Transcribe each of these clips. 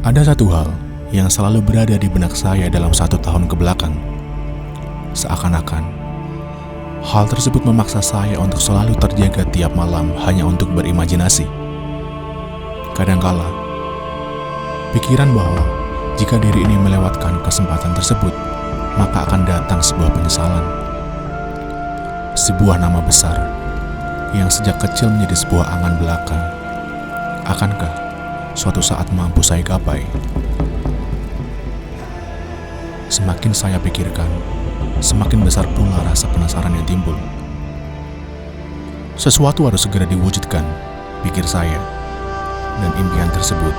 Ada satu hal yang selalu berada di benak saya dalam 1 tahun kebelakang. Seakan-akan hal tersebut memaksa saya untuk selalu terjaga tiap malam hanya untuk berimajinasi. Kadangkala, pikiran bahwa jika diri ini melewatkan kesempatan tersebut, maka akan datang sebuah penyesalan. Sebuah nama besar yang sejak kecil menjadi sebuah angan belaka. Akankah suatu saat mampu saya gapai? Semakin saya pikirkan, semakin besar pula rasa penasaran yang timbul. Sesuatu harus segera diwujudkan, pikir saya, dan impian tersebut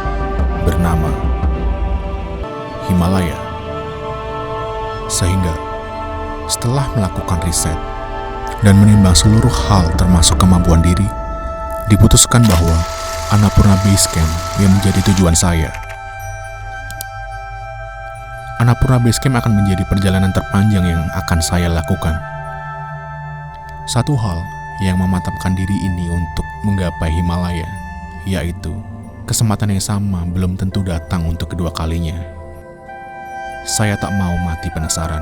bernama Himalaya. Sehingga, setelah melakukan riset dan menimbang seluruh hal termasuk kemampuan diri, diputuskan bahwa Annapurna Base Camp yang menjadi tujuan saya. Annapurna Base Camp akan menjadi perjalanan terpanjang yang akan saya lakukan. Satu hal yang memantapkan diri ini untuk menggapai Himalaya, yaitu kesempatan yang sama belum tentu datang untuk kedua kalinya. Saya tak mau mati penasaran.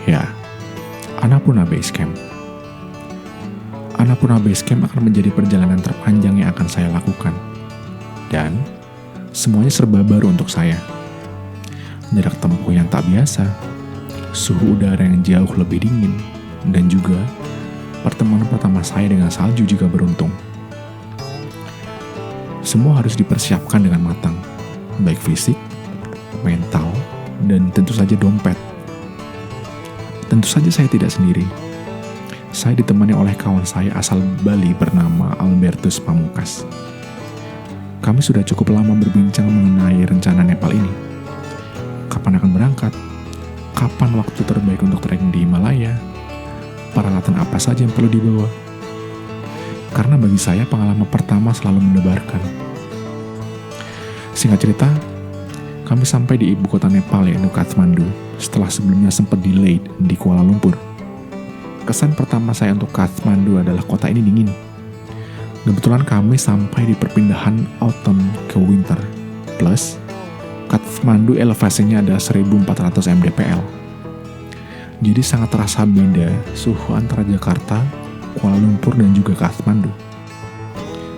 Ya, Annapurna Base Camp. Annapurna Base Camp akan menjadi perjalanan terpanjang yang akan saya lakukan. Dan semuanya serba baru untuk saya. Jarak tempuh yang tak biasa, suhu udara yang jauh lebih dingin, dan juga pertemuan pertama saya dengan salju juga beruntung. Semua harus dipersiapkan dengan matang, baik fisik, mental, dan tentu saja dompet. Tentu saja saya tidak sendiri. Saya ditemani oleh kawan saya asal Bali bernama Albertus Pamungkas. Kami sudah cukup lama berbincang mengenai rencana Nepal ini. Kapan akan berangkat? Kapan waktu terbaik untuk trekking di Himalaya? Peralatan apa saja yang perlu dibawa? Karena bagi saya pengalaman pertama selalu mendebarkan. Singkat cerita, kami sampai di ibu kota Nepal yaitu Kathmandu setelah sebelumnya sempat delayed di Kuala Lumpur. Kesan pertama saya untuk Kathmandu adalah kota ini dingin. Kebetulan kami sampai di perpindahan autumn ke winter. Plus, Kathmandu elevasinya ada 1400 mdpl. Jadi sangat terasa beda suhu antara Jakarta, Kuala Lumpur, dan juga Kathmandu.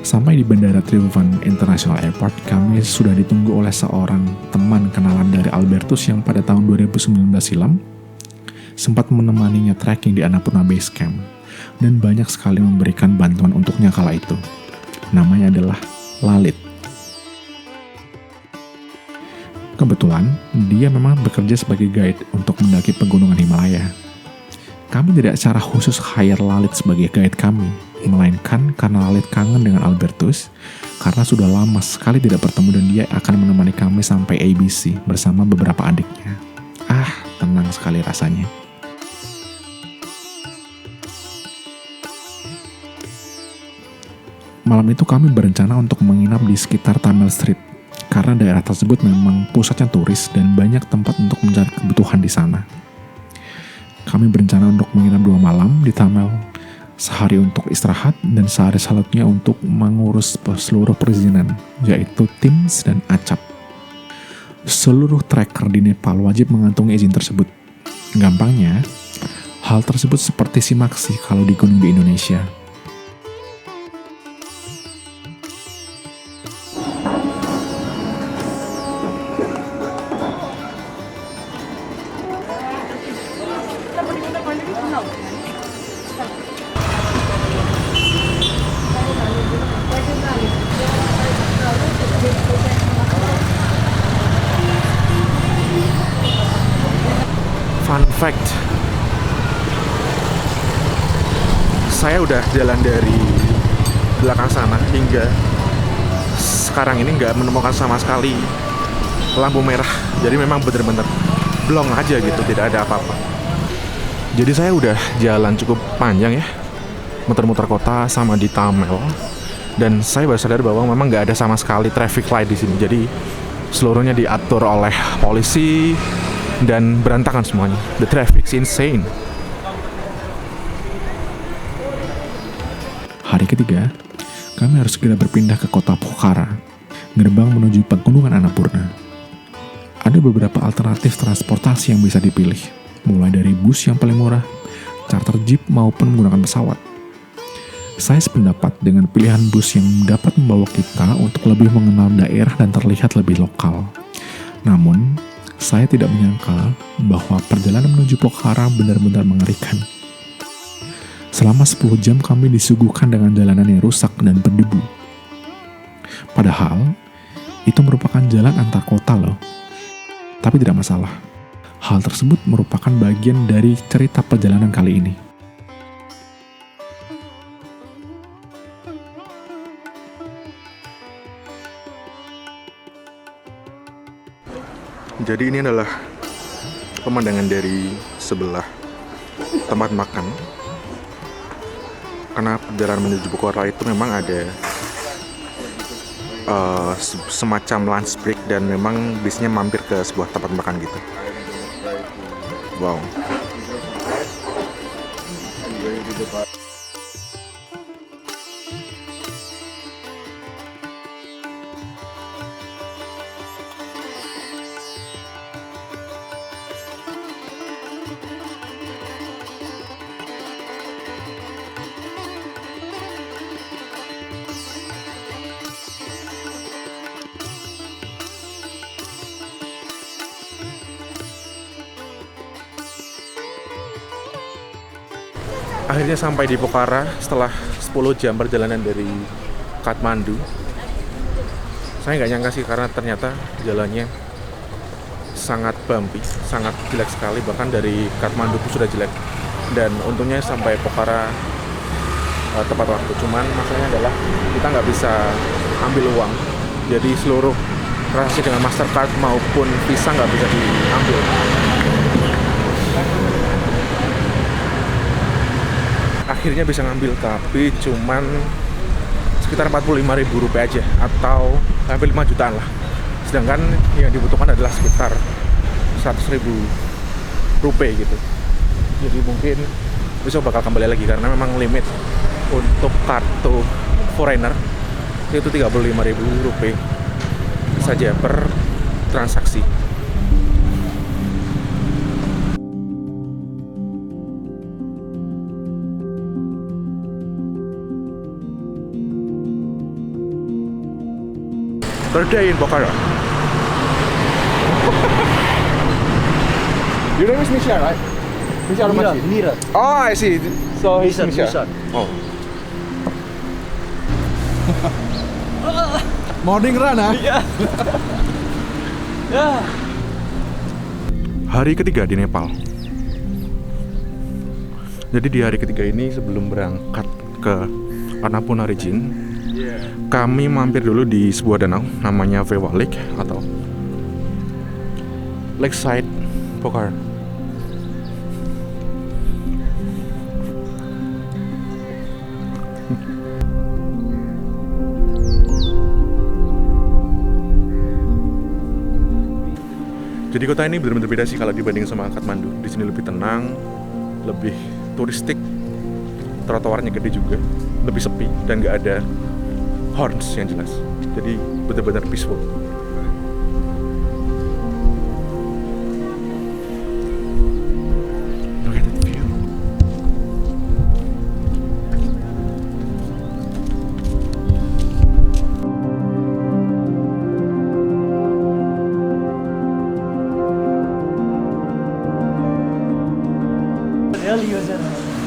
Sampai di Bandara Tribhuvan International Airport, kami sudah ditunggu oleh seorang teman kenalan dari Albertus yang pada tahun 2019 silam sempat menemaninya trekking di Annapurna Base Camp dan banyak sekali memberikan bantuan untuknya kala itu. Namanya adalah Lalit. Kebetulan, dia memang bekerja sebagai guide untuk mendaki pegunungan Himalaya. Kami tidak secara khusus hire Lalit sebagai guide kami, melainkan karena Lalit kangen dengan Albertus, karena sudah lama sekali tidak bertemu dan dia akan menemani kami sampai ABC bersama beberapa adiknya. Tenang sekali rasanya. Malam itu kami berencana untuk menginap di sekitar Tamil Street, karena daerah tersebut memang pusatnya turis dan banyak tempat untuk mencari kebutuhan di sana. Kami berencana untuk menginap 2 malam di Tamil, sehari untuk istirahat dan sehari selanjutnya untuk mengurus seluruh perizinan, yaitu TIMS dan ACAP. Seluruh trekker di Nepal wajib mengantongi izin tersebut. Gampangnya, hal tersebut seperti simaksi kalau di gunung di Indonesia. Fun fact, saya udah jalan dari belakang sana hingga sekarang ini nggak menemukan sama sekali lampu merah. Jadi memang bener-bener blong aja gitu, tidak ada apa-apa. Jadi saya udah jalan cukup panjang ya, muter-muter kota sama di Tamil, dan saya baru sadar bahwa memang nggak ada sama sekali traffic light di sini. Jadi Seluruhnya diatur oleh polisi dan berantakan semuanya. The traffic's insane. Hari ketiga, kami harus segera berpindah ke kota Pokhara, gerbang menuju pegunungan Annapurna. Ada beberapa alternatif transportasi yang bisa dipilih, mulai dari bus yang paling murah, charter jeep maupun menggunakan pesawat. Saya sependapat dengan pilihan bus yang dapat membawa kita untuk lebih mengenal daerah dan terlihat lebih lokal. Namun, saya tidak menyangka bahwa perjalanan menuju Pokhara benar-benar mengerikan. Selama 10 jam kami disuguhkan dengan jalanan yang rusak dan berdebu. Padahal, itu merupakan jalan antar kota loh. Tapi tidak masalah. Hal tersebut merupakan bagian dari cerita perjalanan kali ini. Jadi ini adalah pemandangan dari sebelah tempat makan. Karena perjalanan menuju Pokhara itu memang ada semacam lunch break dan memang biasanya mampir ke sebuah tempat makan gitu. Wow. Akhirnya sampai di Pokhara setelah 10 jam perjalanan dari Kathmandu. Saya nggak nyangka sih karena ternyata jalannya sangat bumpy, sangat jelek sekali, bahkan dari Kathmandu pun sudah jelek. Dan untungnya sampai Pokhara tepat waktu. Cuman masalahnya adalah kita nggak bisa ambil uang. Jadi seluruh transaksi dengan Mastercard maupun Visa nggak bisa diambil. Akhirnya bisa ngambil, tapi cuman sekitar 45.000 rupiah aja, atau hampir 5 jutaan lah. Sedangkan yang dibutuhkan adalah sekitar 100.000 rupiah gitu. Jadi mungkin besok bakal kembali lagi karena memang limit untuk kartu foreigner itu 35.000 rupiah saja per transaksi. Third day in Pokhara. Your name is Misha, right? Misha Al-Masjid. Mira. Oh, I see. So he's Misha, Misha. Misha. Oh. Morning run, ah? Iya. Ya. Hari ketiga di Nepal. Jadi di hari ketiga ini sebelum berangkat ke Annapurna Region, kami mampir dulu di sebuah danau namanya Vewa Lake atau Lakeside Pokhara. Jadi kota ini benar-benar beda sih kalau dibanding sama Kathmandu. Di sini lebih tenang, lebih turistik, trotoarnya gede juga, lebih sepi dan nggak ada horns yang jelas. Jadi benar-benar peaceful. Look at that view.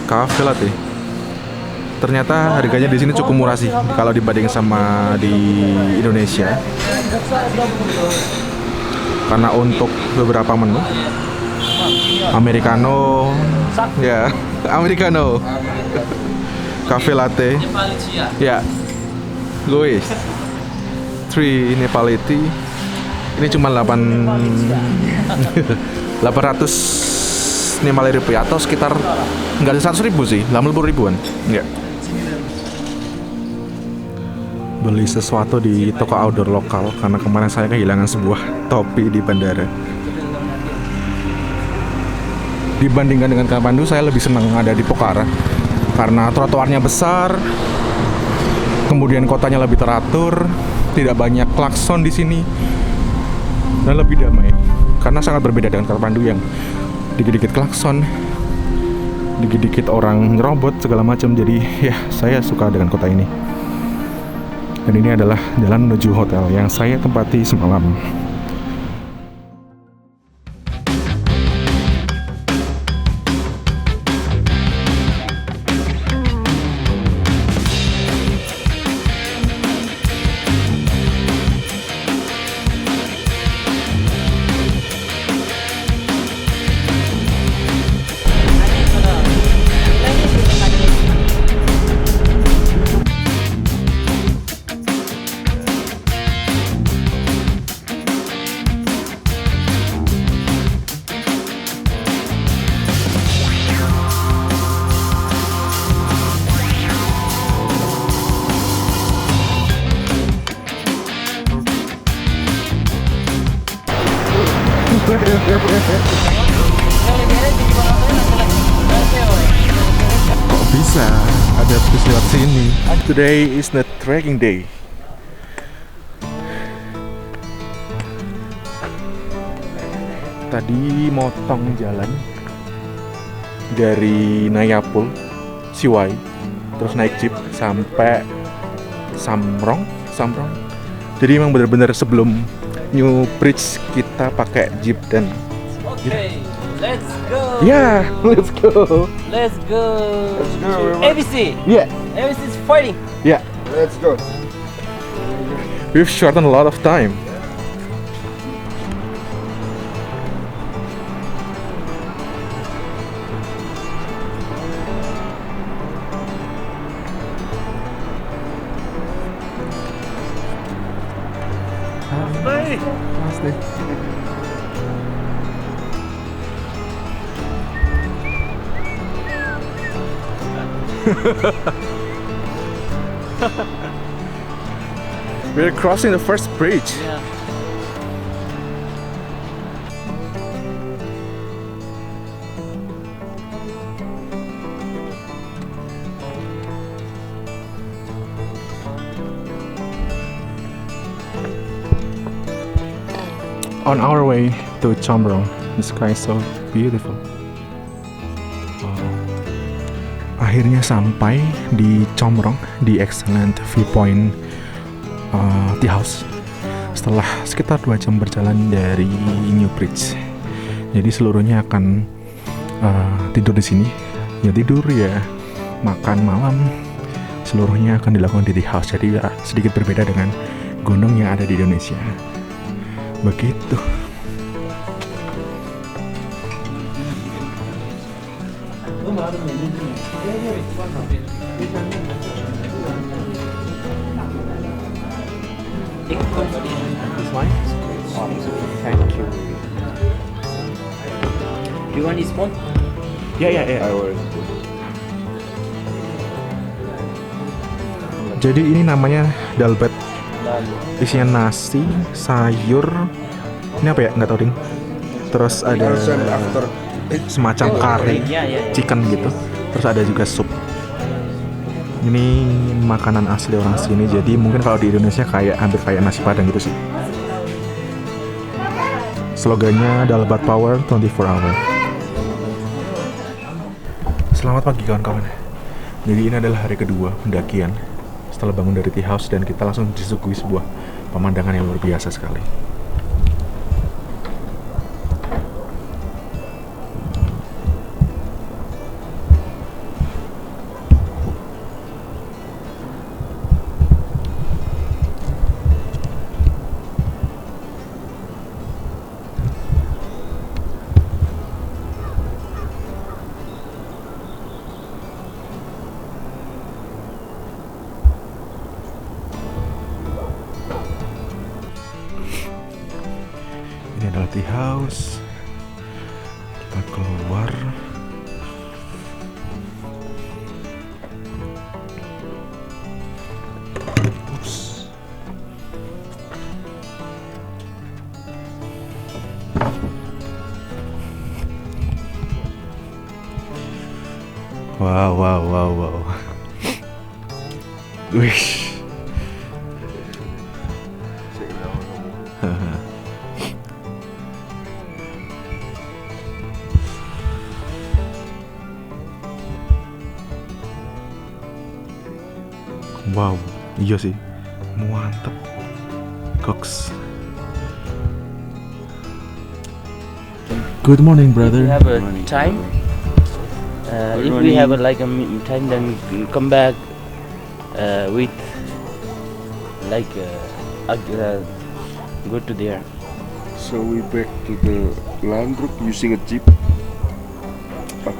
Cafe latte. Ternyata harganya di sini cukup murah sih kalau dibanding sama di Indonesia. Karena untuk beberapa menu Americano, ya, Americano, cafe latte, ya, Louis, 3 Nepaliti. Ini cuma 800 Nepali rupiah atau sekitar nggak ada 100.000 sih, 80 ribuan, enggak. beli sesuatu di toko outdoor lokal karena kemarin saya kehilangan sebuah topi di bandara. Dibandingkan dengan Kathmandu, saya lebih senang ada di Pokhara karena trotoarnya besar, kemudian kotanya lebih teratur, tidak banyak klakson di sini, dan lebih damai. Karena sangat berbeda dengan Kathmandu yang dikit-dikit klakson, dikit-dikit orang nyerobot segala macam. Jadi ya, saya suka dengan kota ini. Dan ini adalah jalan menuju hotel yang saya tempati semalam. Kok bisa ada bus lewat sini? Today is the trekking day. Tadi motong jalan dari Nayapul, Siwai, terus naik jeep sampai Samrong. Jadi emang benar-benar sebelum New Bridge kita pakai jeep dan Okay, let's go. yeah, let's go. Let's go. Let's go, To everyone. ABC. Yeah, ABC is fighting. yeah. Let's go. We've shortened a lot of time. Namaste. We're crossing the first bridge. Yeah. On our way to Chomrong, the sky is so beautiful. Akhirnya sampai di Chomrong, di Excellent Viewpoint Tea House. Setelah sekitar 2 jam berjalan dari New Bridge. Jadi seluruhnya akan tidur di sini. Ya tidur ya, makan malam, seluruhnya akan dilakukan di Tea House. Jadi ya sedikit berbeda dengan gunung yang ada di Indonesia. Begitu. This one? Thank you. Do you want this one? Ya. I will. Jadi ini namanya dalbat. Isinya nasi, sayur. Ini apa ya? Nggak tahu ding. Terus ada Person after semacam kari, Yeah. chicken gitu. Terus ada juga sup. Ini makanan asli orang sini. Jadi mungkin kalau di Indonesia hampir kayak nasi padang gitu sih. Slogannya Dalbat Power 24 Hour. Selamat pagi kawan-kawan. Jadi ini adalah hari kedua pendakian setelah bangun dari tea house dan kita langsung disuguhi sebuah pemandangan yang luar biasa sekali. Ini adalah tea house. Kita keluar. Ups. Wow, wow, wow, wow. Wih. Wow, iya sih, mantep, Cox. Good morning, If we brother. have a time, if we have a, like a time, then we come back with like go to there. So we back to the Landruk using a jeep.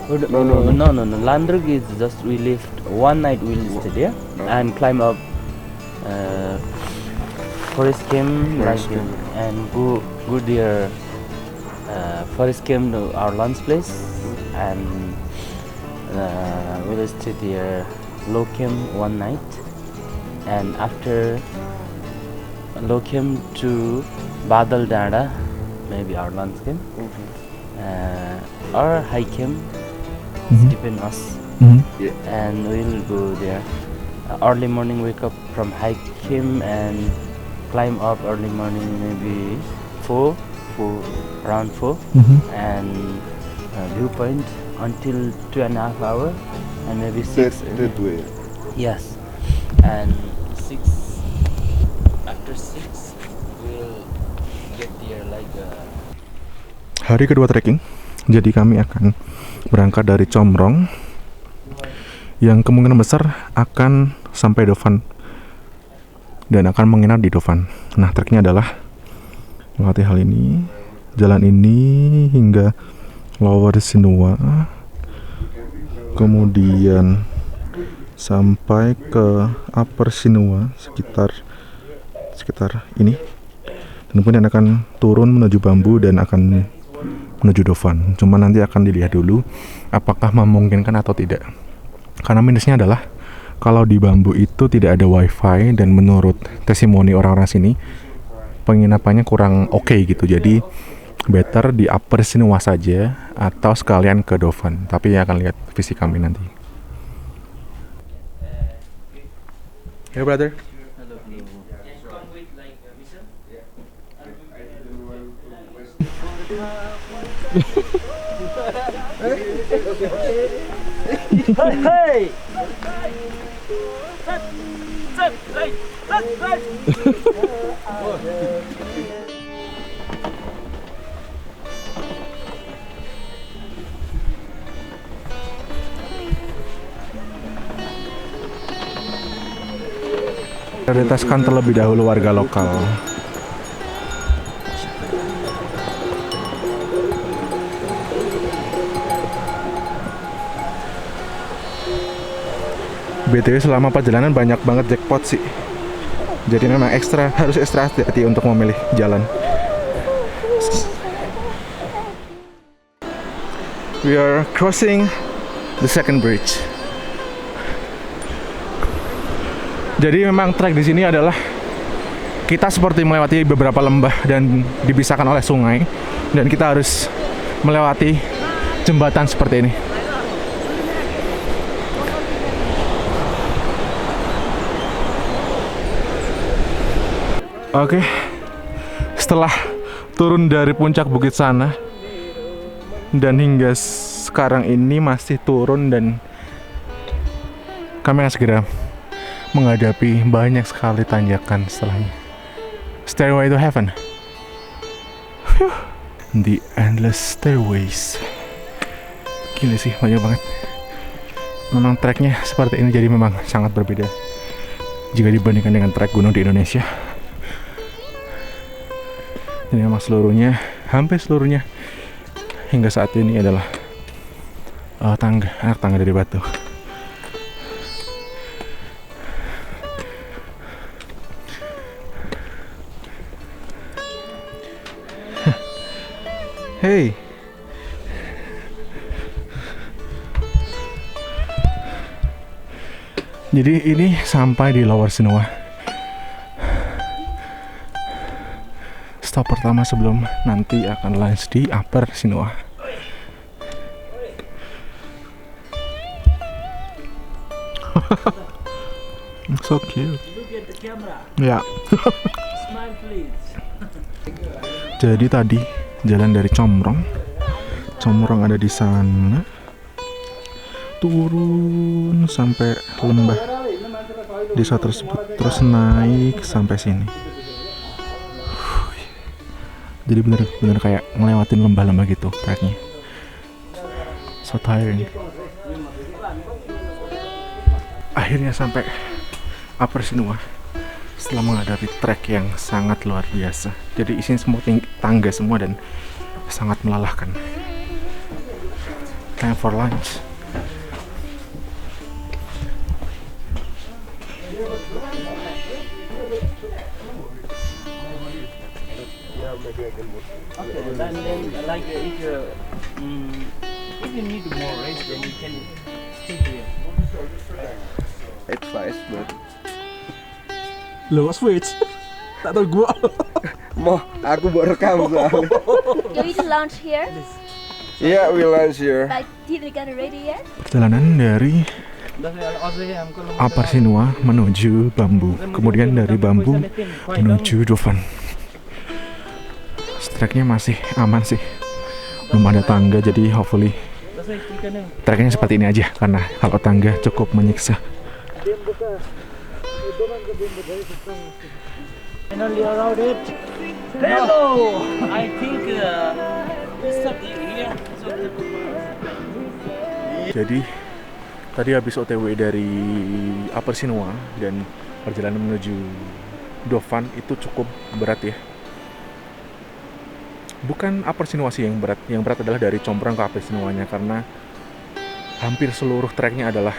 No. Landrug is just we live one night. We'll stay there and climb up Forest Camp, Forest like Camp. and go there. Forest Camp to our lunch place, and we'll stay there low camp one night, and after low camp to Badal Dada, maybe our lunch camp, or high camp, depend us, and we'll go there. Early morning, wake up from high camp and climb up early morning, maybe 4, around 4, and viewpoint until 2.5 hours, and maybe 6. That way. Yes, and 6. After 6, we'll get there like Hari kedua trekking, jadi kami akan berangkat dari Comrong yang kemungkinan besar akan sampai Dovan dan akan menginap di Dovan. Nah, treknya adalah melewati hal ini, jalan ini hingga Lower Sinua, kemudian sampai ke Upper Sinua sekitar ini, dan kemudian akan turun menuju Bambu dan akan menuju Dovan. Cuma nanti akan dilihat dulu apakah memungkinkan atau tidak. Karena minusnya adalah kalau di Bambu itu tidak ada wifi, dan menurut testimoni orang-orang sini penginapannya kurang oke gitu. Jadi better di Upper Sinua saja atau sekalian ke Dovan. Tapi ya akan lihat visi kami nanti. Hey brother. hey! Prioritaskan terlebih dahulu warga lokal. BTW selama perjalanan banyak banget jackpot sih. Jadi memang harus ekstra hati-hati untuk memilih jalan. We are crossing the second bridge. Jadi memang trek di sini adalah kita seperti melewati beberapa lembah dan dipisahkan oleh sungai, dan kita harus melewati jembatan seperti ini. Oke, setelah turun dari puncak bukit sana dan hingga sekarang ini masih turun, dan kami akan segera menghadapi banyak sekali tanjakan setelahnya. Stairway to Heaven. Whew. The endless stairways. Gila sih, banyak banget. Memang treknya seperti ini, jadi memang sangat berbeda jika dibandingkan dengan trek gunung di Indonesia. Ini memang hampir seluruhnya hingga saat ini adalah anak tangga dari batu. Hey. Jadi ini sampai di Lower Sinua. Stop pertama sebelum nanti akan lunch di Upper Sinua. So cute. Look at the camera. Ya. Smile please. Jadi tadi jalan dari Comrong. Comrong ada di sana. Turun sampai lembah desa tersebut, terus naik sampai sini. Jadi bener-bener kayak ngelewatin lembah-lembah gitu treknya. So tiring. Akhirnya sampai Upper Sinua setelah menghadapi trek yang sangat luar biasa. Jadi isinya semua tangga semua dan sangat melelahkan. Time for lunch. Okay, then like if you need more rest, then you can stay here. It's fast, but Lo switch. Tak tahu gua. mau aku buat rekam soalnya. Do you lunch here? Yeah, we lunch here. But didn't get ready yet? Perjalanan dari Upper Sinua menuju Bambu, kemudian dari Bambu menuju Dofan. Treknya masih aman sih, belum ada tangga, jadi hopefully treknya seperti ini aja, karena kalau tangga cukup menyiksa. Finally arrived it. Hello. I think we stop here. Jadi tadi habis OTW dari Upper Sinua dan perjalanan menuju Dofan itu cukup berat ya. Bukan Upper Sinua sih yang berat adalah dari Combrang ke Upper Sinuanya, karena hampir seluruh treknya adalah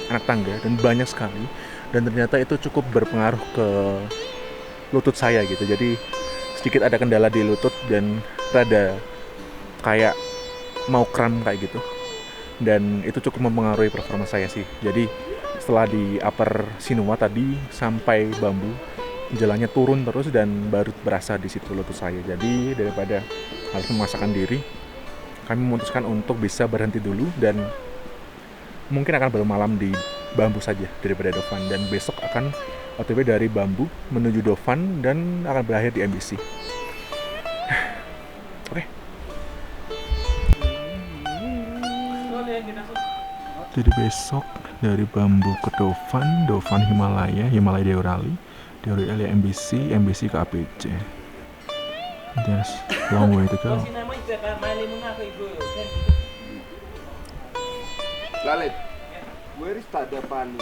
anak tangga dan banyak sekali, dan ternyata itu cukup berpengaruh ke lutut saya gitu. Jadi sedikit ada kendala di lutut dan rada kayak mau kram kayak gitu, dan itu cukup mempengaruhi performa saya sih. Jadi setelah di Upper Sinua tadi sampai Bambu, jalannya turun terus dan baru berasa di situ lutut saya. Jadi daripada harus memaksakan diri, kami memutuskan untuk bisa berhenti dulu dan mungkin akan bermalam di Bambu saja daripada Dofan, dan besok akan OTW dari Bambu menuju Dofan dan akan berakhir di MBC. Oke. Jadi besok dari Bambu ke Dofan, Dofan Himalaya Deorali, Deorali MBC, MBC ke APC. There's long way to go. Lalit, where is Tadapani?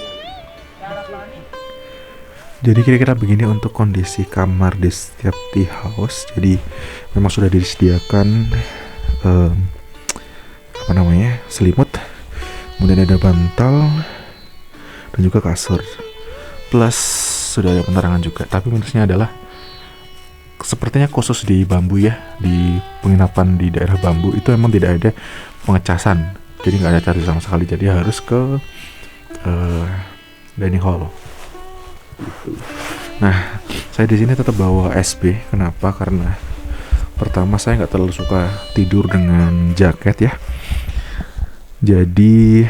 Jadi kira-kira begini untuk kondisi kamar di setiap tea house. Jadi memang sudah disediakan selimut, kemudian ada bantal dan juga kasur, plus sudah ada penerangan juga. Tapi minusnya adalah sepertinya khusus di Bambu ya, di penginapan di daerah Bambu itu memang tidak ada pengecasan, jadi nggak ada charge sama sekali. Jadi harus ke dining hall. Nah, saya di sini tetap bawa SB. Kenapa? Karena pertama saya nggak terlalu suka tidur dengan jaket ya. Jadi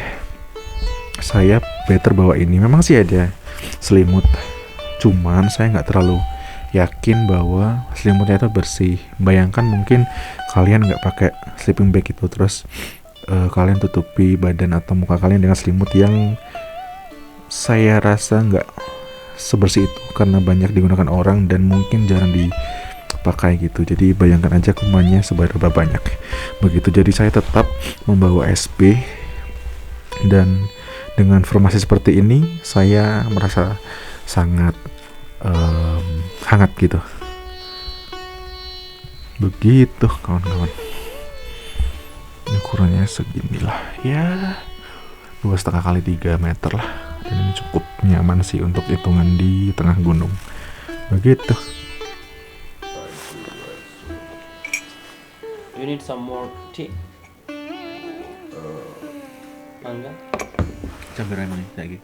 saya better bawa ini. Memang sih ada selimut, cuman saya nggak terlalu yakin bahwa selimutnya itu bersih. Bayangkan mungkin kalian nggak pakai sleeping bag itu, terus kalian tutupi badan atau muka kalian dengan selimut yang saya rasa nggak sebersih itu, karena banyak digunakan orang dan mungkin jarang dipakai gitu. Jadi bayangkan aja kumannya seberapa banyak begitu. Jadi saya tetap membawa SB, dan dengan formasi seperti ini saya merasa sangat hangat gitu. Begitu kawan-kawan. Ukurannya seginilah ya, 2,5 kali 3 meter lah, dan ini cukup nyaman sih untuk hitungan di tengah gunung. Begitu. You need some more tea? Mangga? Campuran ini lagi.